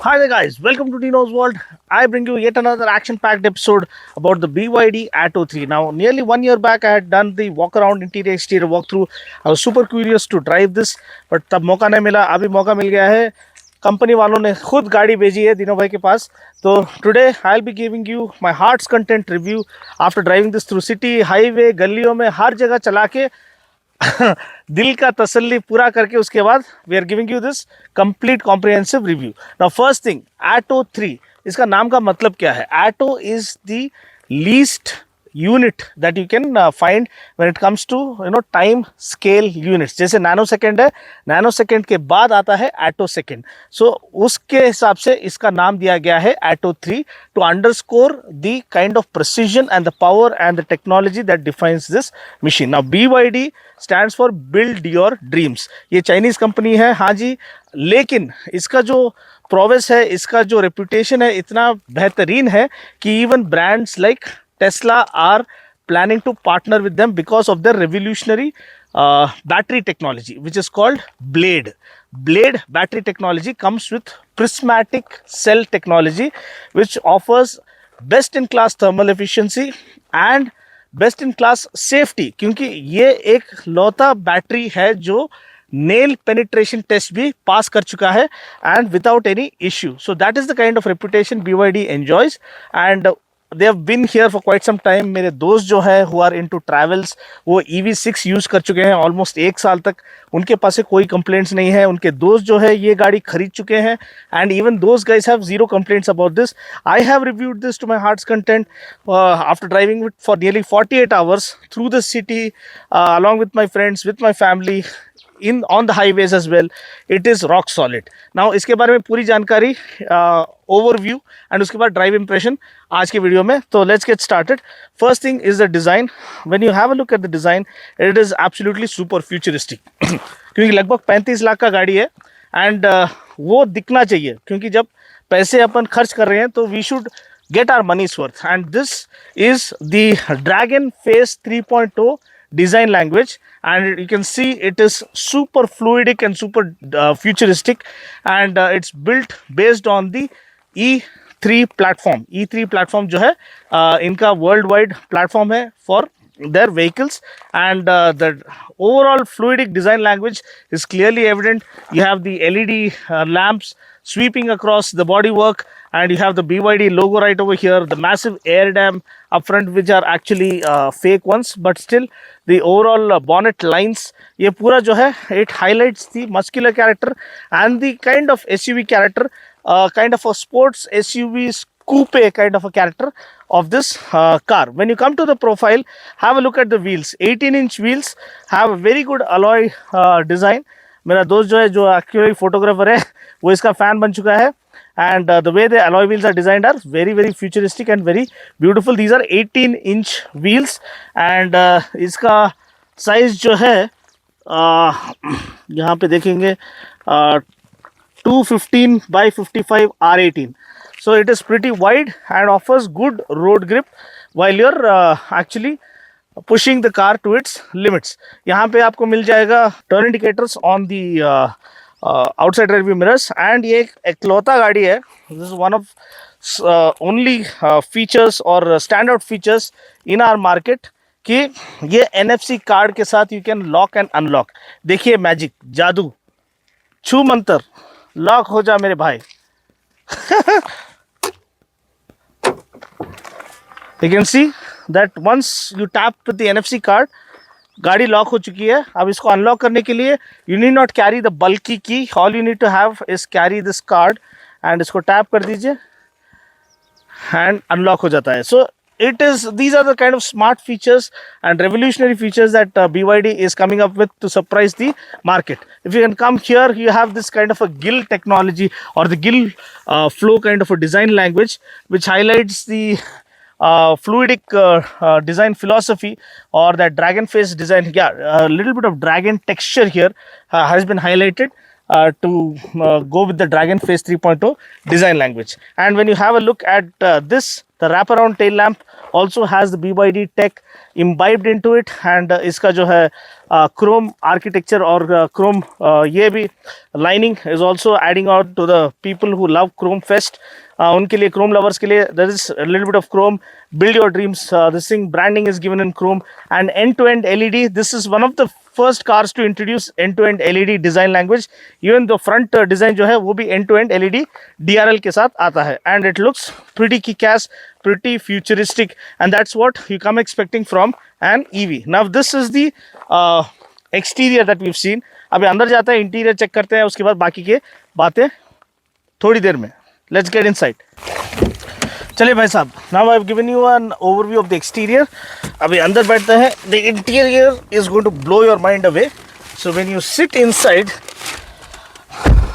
Hi there guys, welcome to Dino's World. I bring you yet another action-packed episode about the BYD Atto 3. Now, nearly 1 year back, I had done the walk-around interior exterior walkthrough. I was super curious to drive this, but तब मौका नहीं मिला. अभी मौका मिल गया है. Company वालों ने खुद गाड़ी भेजी है दिनों भाई के पास. तो today I'll be giving you my heart's content review after driving this through city, highway, गलियों में हर जगह चला के दिल का तसल्ली पूरा करके उसके बाद we are giving you this complete comprehensive review. Now first thing, atto 3, इसका नाम का मतलब क्या है? Atto is the least unit that you can find when it comes to time scale units. जैसे नैनो सेकेंड है, नैनो सेकेंड के बाद आता है एटो सेकेंड. सो उसके हिसाब से इसका नाम दिया गया है Atto 3 to underscore the kind of precision and the power and the technology that defines this machine. Now BYD stands for build your dreams. ये चाइनीज कंपनी है, हाँ जी, लेकिन इसका जो प्रोवेस है, इसका जो रेपुटेशन है, इतना बेहतरीन है कि even brands like Tesla are planning to partner with them because of their revolutionary battery technology, which is called Blade. Blade battery technology comes with prismatic cell technology, which offers best-in-class thermal efficiency and best-in-class safety. क्योंकि ये एक लौता battery है जो nail penetration test भी पास कर चुका है and without any issue. So that is the kind of reputation BYD enjoys, and they have been here for quite some time. मेरे दोस्त जो है who are into travels, वो EV6 यूज़ कर चुके हैं ऑलमोस्ट 1 साल तक. उनके पास से कोई कंप्लेंट्स नहीं है. उनके दोस्त जो है ये गाड़ी खरीद चुके हैं and even those guys have zero complaints about this. I have reviewed this to my heart's content after driving it for nearly 48 hours through the city along with my friends, with my family, in on the highways as well. It is rock solid. Now इसके बारे में पूरी जानकारी, overview and उसके बाद drive impression आज के video में. तो let's get started. First thing is the design. When you have a look at the design, it is absolutely super futuristic. क्योंकि लगभग 35 लाख का गाड़ी है एंड वो दिखना चाहिए, क्योंकि जब पैसे अपन खर्च कर रहे हैं तो we should get our money's worth. And this is the Dragon Face 3.0 design language, and you can see it is super fluidic and super futuristic, and it's built based on the E3 platform. E3 platform जो है इनका world wide platform है for their vehicles, and the overall fluidic design language is clearly evident. You have the LED lamps sweeping across the bodywork, and you have the BYD logo right over here, the massive air dam up front, which are actually fake ones, but still the overall bonnet lines, ये पूरा जो है it highlights the muscular character and the kind of SUV character, kind of a sports SUV coupe kind of a character of this car. When you come to the profile, have a look at the wheels. 18-inch wheels have a very good alloy design. मेरा दोस्त जो है, जो actually photographer है, वो इसका fan बन चुका है. And the way the alloy wheels are designed are very very futuristic and very beautiful. These are 18-inch wheels, and इसका size जो है यहाँ पे देखेंगे 215 by 55 R18. So it is pretty wide and offers good road grip while you're actually pushing the car to its limits. यहाँ पे आपको मिल जाएगा turn indicators on the outside rear view mirrors, and ये एक एकलौता गाड़ी है. This is one of only features or standout features in our market कि ये NFC कार्ड के साथ you can lock and unlock. देखिए मैजिक, जादू, छू मंतर, लॉक हो जा मेरे भाई. You can see that once you tap with the NFC card, गाड़ी लॉक हो चुकी है. अब इसको अनलॉक करने के लिए you need not carry the bulky key. All you need to have is carry this card, and इसको टैप कर दीजिए एंड अनलॉक हो जाता है. सो it is, these are the kind of smart features and revolutionary features that BYD is coming up with to surprise the market. If you can come here, you have this kind of a gill technology or the gill flow kind of a design language, which highlights the fluidic design philosophy or that dragon face design. Yeah, a little bit of dragon texture here has been highlighted to go with the Dragon Face 3.0 design language. And when you have a look at this, the wraparound tail lamp also has the BYD tech imbibed into it, and इसका जो है chrome architecture और chrome ये भी lining is also adding out to the people who love chrome fest. उनके लिए, chrome lovers के लिए, there is a little bit of chrome. Build your dreams. This thing branding is given in chrome and end-to-end LED. This is one of the first cars to introduce end-to-end LED design language. Even the front design जो है वो भी end-to-end LED DRL के साथ आता है, and it looks pretty kick-ass, pretty futuristic, and that's what you come expecting from an EV. Now this is the exterior that we've seen. अभी अंदर जाते हैं, इंटीरियर चेक करते हैं, उसके बाद बाकी के बातें थोड़ी देर में. Let's get inside. चलिए भाई साहब, now I've given you an overview of the exterior. अभी अंदर बैठते हैं. The interior is going to blow your mind away. So when you sit inside,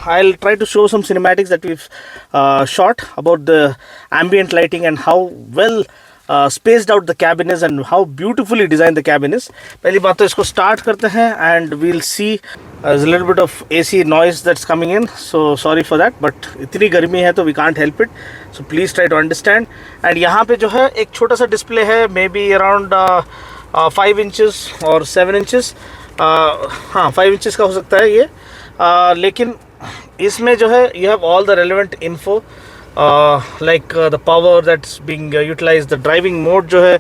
I'll try to show some cinematics that we've shot about the ambient lighting and how well spaced out the cabin is and how beautifully designed the cabin is. पहली बात तो इसको start करते हैं and we'll see there's a little bit of AC noise that's coming in, so sorry for that, but इतनी गर्मी है तो we can't help it, so please try to understand. And यहाँ पे जो है एक छोटा सा डिस्प्ले है, maybe around 5 inches or 7 inches, हाँ 5 inches का हो सकता है ये, लेकिन इसमें जो है you have all the relevant info, like the power that's being utilized, the driving mode जो है,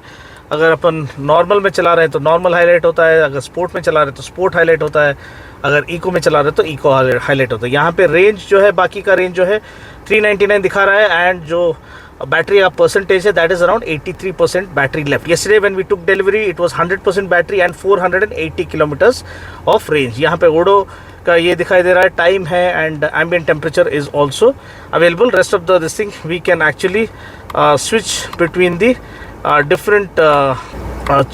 अगर अपन नॉर्मल में चला रहे हैं तो नॉर्मल हाईलाइट होता है, अगर स्पोर्ट में चला रहे हैं तो स्पोर्ट हाईलाइट होता है, अगर इको में चला रहे हैं तो इको हाईलाइट होता है. यहाँ पे रेंज जो है, बाकी का रेंज जो है 399 दिखा रहा है, एंड जो बैटरी का परसेंटेज है that is around 83% battery left. Yesterday when we took delivery it was 100% battery and 480 kilometres of range. यहाँ पे ओडो का ये दिखाई दे रहा है, टाइम है, and ambient temperature is also available. Rest of this thing we can actually switch between the different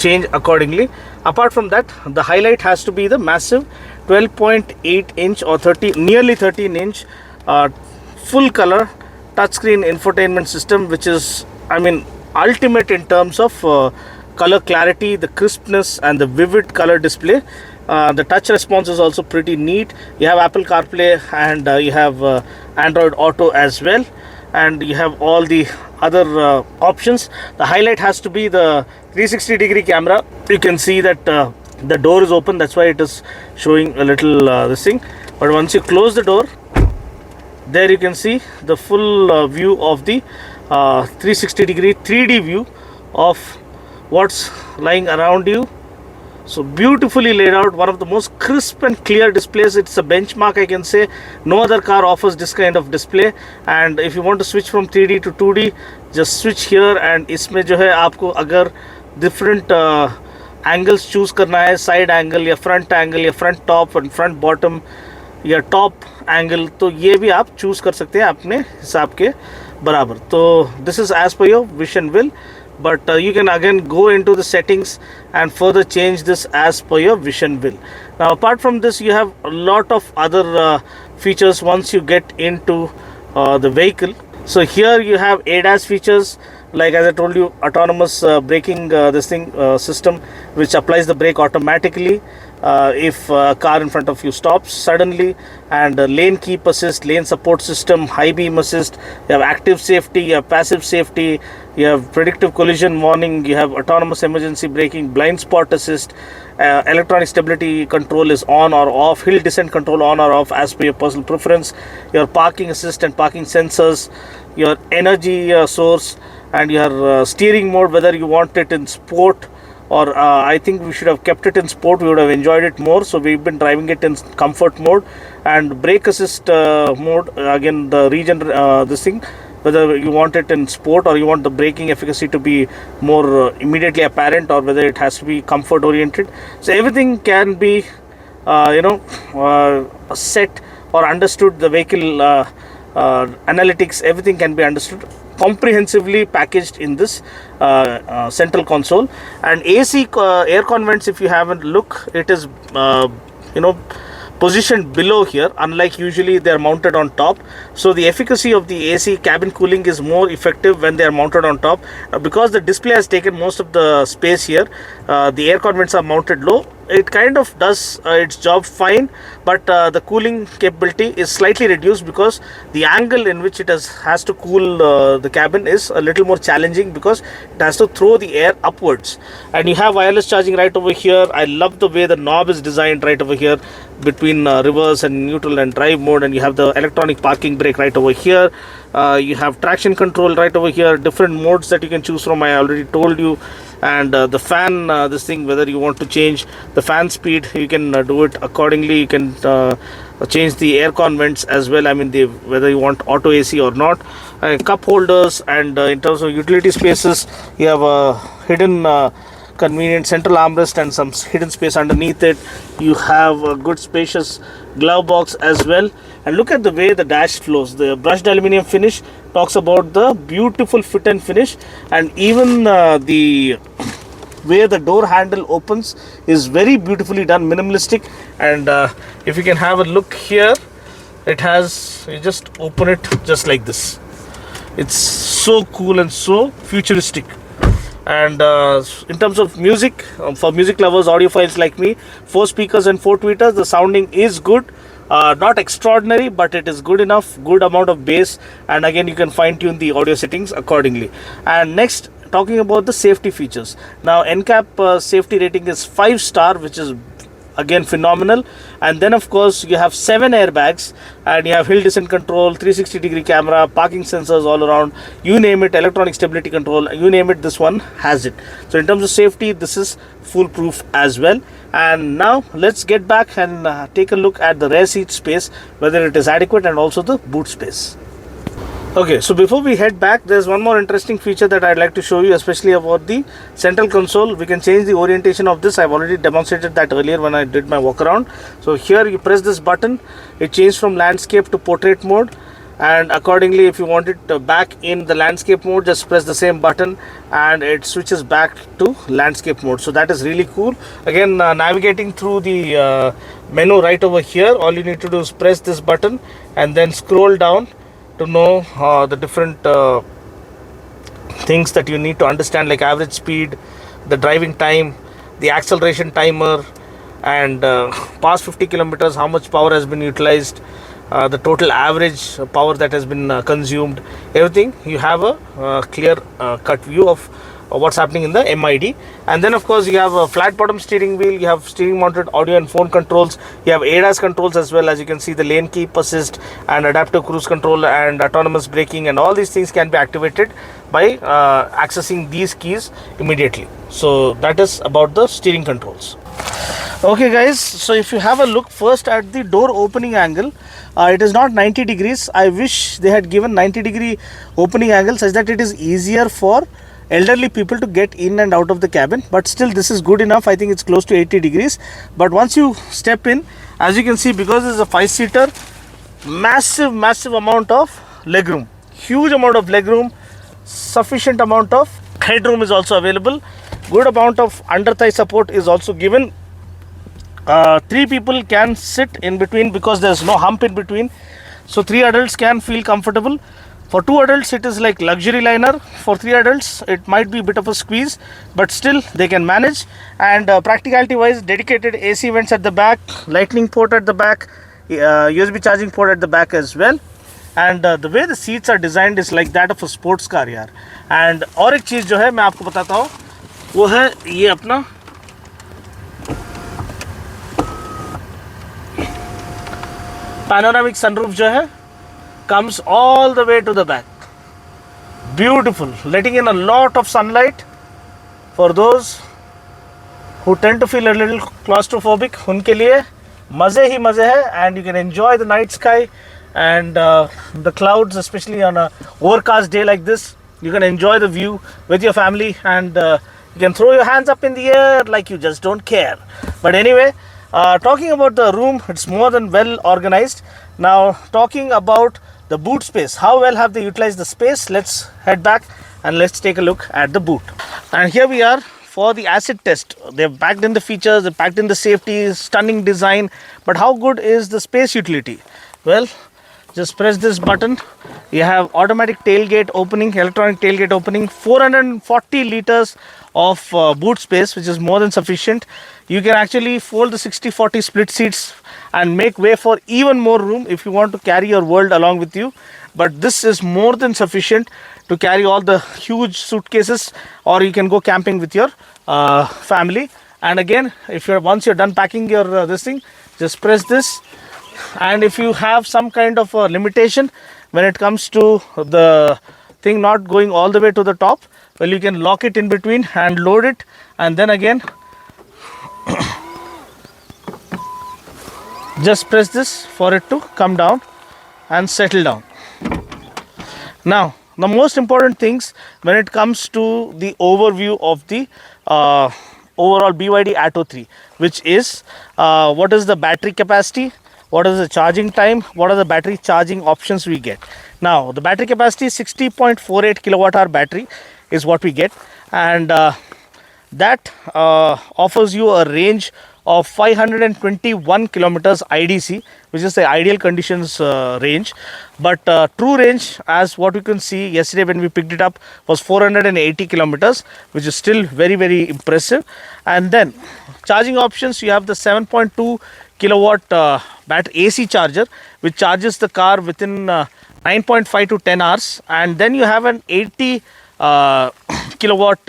change accordingly. Apart from that, the highlight has to be the massive 12.8 inch or nearly 13 inch full color touchscreen infotainment system, which is, I mean, ultimate in terms of color clarity, the crispness and the vivid color display. The touch response is also pretty neat. You have Apple CarPlay and you have Android Auto as well, and you have all the other options. The highlight has to be the 360-degree camera. You can see that the door is open, that's why it is showing a little this thing, but once you close the door, there you can see the full view of the 360-degree 3D view of what's lying around you. So beautifully laid out, one of the most crisp and clear displays. It's a benchmark, I can say. No other car offers this kind of display. And if you want to switch from 3D to 2D, just switch here, and इसमें जो है आपको अगर different angles choose करना है, side angle या front top and front bottom या top angle, तो ये भी आप choose कर सकते हैं अपने हिसाब के बराबर. तो this is as per your wish and will, but you can again go into the settings and further change this as per your wish and will. Now apart from this, you have a lot of other features once you get into the vehicle. So here you have ADAS features, like as I told you, autonomous braking system, which applies the brake automatically if a car in front of you stops suddenly, and lane keep assist, lane support system, high beam assist. You have active safety, you have passive safety, you have predictive collision warning, you have autonomous emergency braking, blind spot assist, electronic stability control is on or off, hill descent control on or off as per your personal preference, your parking assist and parking sensors, your energy source, and your steering mode, whether you want it in sport or I think we should have kept it in sport, we would have enjoyed it more, so we've been driving it in comfort mode. And brake assist mode, again the region this thing, whether you want it in sport or you want the braking efficacy to be more immediately apparent, or whether it has to be comfort oriented. So everything can be set or understood. The vehicle analytics, everything can be understood comprehensively packaged in this central console. And AC aircon vents, if you haven't look, it is positioned below here, unlike usually they are mounted on top. So the efficacy of the AC cabin cooling is more effective when they are mounted on top. Because the display has taken most of the space here, the aircon vents are mounted low. it kind of does its job fine, but the cooling capability is slightly reduced because the angle in which it has to cool the cabin is a little more challenging, because it has to throw the air upwards. And you have wireless charging right over here. I love the way the knob is designed right over here between reverse and neutral and drive mode, and you have the electronic parking brake right over here. You have traction control right over here, different modes that you can choose from, I already told you. And the fan, this thing, whether you want to change the fan speed, you can do it accordingly. You can change the aircon vents as well, I mean whether you want auto AC or not. Cup holders, and in terms of utility spaces, you have a hidden convenient central armrest and some hidden space underneath it. You have a good spacious glove box as well. And look at the way the dash flows. The brushed aluminum finish talks about the beautiful fit and finish, and even the way the door handle opens is very beautifully done, minimalistic. And if you can have a look here, it has, you just open it just like this. It's so cool and so futuristic. And in terms of music, for music lovers, audiophiles like me, 4 speakers and 4 tweeters, the sounding is good. Not extraordinary, but it is good enough, good amount of bass, and again you can fine tune the audio settings accordingly. And next, talking about the safety features. Now NCAP safety rating is 5-star, which is again phenomenal. And then of course you have 7 airbags, and you have hill descent control, 360-degree camera, parking sensors all around, you name it, electronic stability control, you name it, this one has it. So in terms of safety, this is foolproof as well. And now let's get back and take a look at the rear seat space, whether it is adequate, and also the boot space. Okay, so before we head back, there's one more interesting feature that I'd like to show you, especially about the central console. We can change the orientation of this. I've already demonstrated that earlier when I did my walk around. So here you press this button, it changes from landscape to portrait mode, and accordingly if you want it back in the landscape mode, just press the same button and it switches back to landscape mode. So that is really cool. Again, navigating through the menu right over here, all you need to do is press this button and then scroll down to know the different things that you need to understand, like average speed, the driving time, the acceleration timer, and past 50 kilometers, how much power has been utilized, the total average power that has been consumed, everything. You have a clear cut view of what's happening in the MID. And then of course you have a flat bottom steering wheel, you have steering mounted audio and phone controls, you have ADAS controls as well. As you can see, the lane keep assist and adaptive cruise control and autonomous braking, and all these things can be activated by accessing these keys immediately. So that is about the steering controls. Okay guys, so if you have a look first at the door opening angle, it is not 90 degrees. I wish they had given 90-degree opening angle such that it is easier for elderly people to get in and out of the cabin, but still this is good enough. I think it's close to 80 degrees. But once you step in, as you can see, because this is a 5-seater, massive amount of legroom, huge amount of legroom, sufficient amount of headroom is also available, good amount of under thigh support is also given. 3 people can sit in between because there's no hump in between, so 3 adults can feel comfortable. For 2 adults it is like luxury liner. For 3 adults it might be a bit of a squeeze, but still they can manage. And practicality wise, dedicated AC vents at the back, lightning port at the back, USB charging port at the back as well. And the way the seats are designed is like that of a sports car यार. And और एक चीज़ जो है मैं आपको बताता हूँ, वो है ये अपना panoramic sunroof जो है comes all the way to the back. Beautiful, letting in a lot of sunlight for those who tend to feel a little claustrophobic. उनके लिए मज़े ही मज़े है, and you can enjoy the night sky and the clouds, especially on a overcast day like this. You can enjoy the view with your family, and you can throw your hands up in the air like you just don't care. But anyway, talking about the room, it's more than well organized. Now talking about the boot space, how well have they utilized the space? Let's head back and let's take a look at the boot. And here we are for the acid test. They've packed in the features, they've packed in the safety, stunning design, but how good is the space utility? Well, Just press this button. You have automatic tailgate opening, electronic tailgate opening, 440 liters of boot space, which is more than sufficient. You can actually fold the 60-40 split seats and make way for even more room if you want to carry your world along with you. But this is more than sufficient to carry all the huge suitcases, or you can go camping with your family. And again, if you're once you're done packing your this thing, just press this. And if you have some kind of a limitation when it comes to the thing not going all the way to the top, well, you can lock it in between and load it, and then again just press this for it to come down and settle down. Now, the most important things when it comes to the overview of the overall BYD Atto 3, which is what is the battery capacity, what is the charging time, what are the battery charging options we get. Now, the battery capacity is 60.48 kilowatt hour battery is what we get, and that offers you a range of 521 kilometers IDC, which is the ideal conditions range. But true range, as what you can see yesterday when we picked it up, was 480 kilometers, which is still very, very impressive. And then charging options, you have the 7.2 kilowatt battery AC charger, which charges the car within 9.5 to 10 hours. And then you have an 80 kilowatt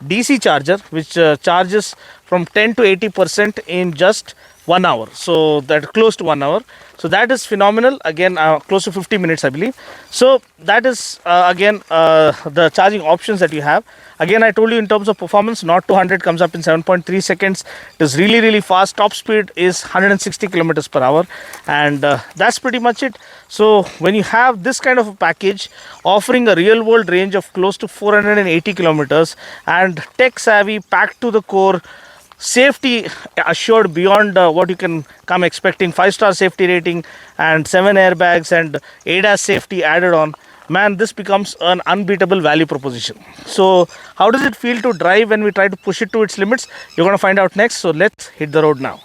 DC charger, which charges from 10 to 80% in just 1 hour. So that close to 1 hour. So that is phenomenal. Again, close to 50 minutes, I believe. So that is again the charging options that you have. Again, I told you in terms of performance, 0 to 100 comes up in 7.3 seconds. It is really, really fast. Top speed is 160 kilometers per hour, and that's pretty much it. So when you have this kind of a package offering a real world range of close to 480 kilometers and tech savvy, packed to the core, safety assured beyond what you can come expecting, 5-star safety rating and 7 airbags and ADAS safety added on, man, this becomes an unbeatable value proposition. So how does it feel to drive when we try to push it to its limits? You're going to find out next. So let's hit the road now.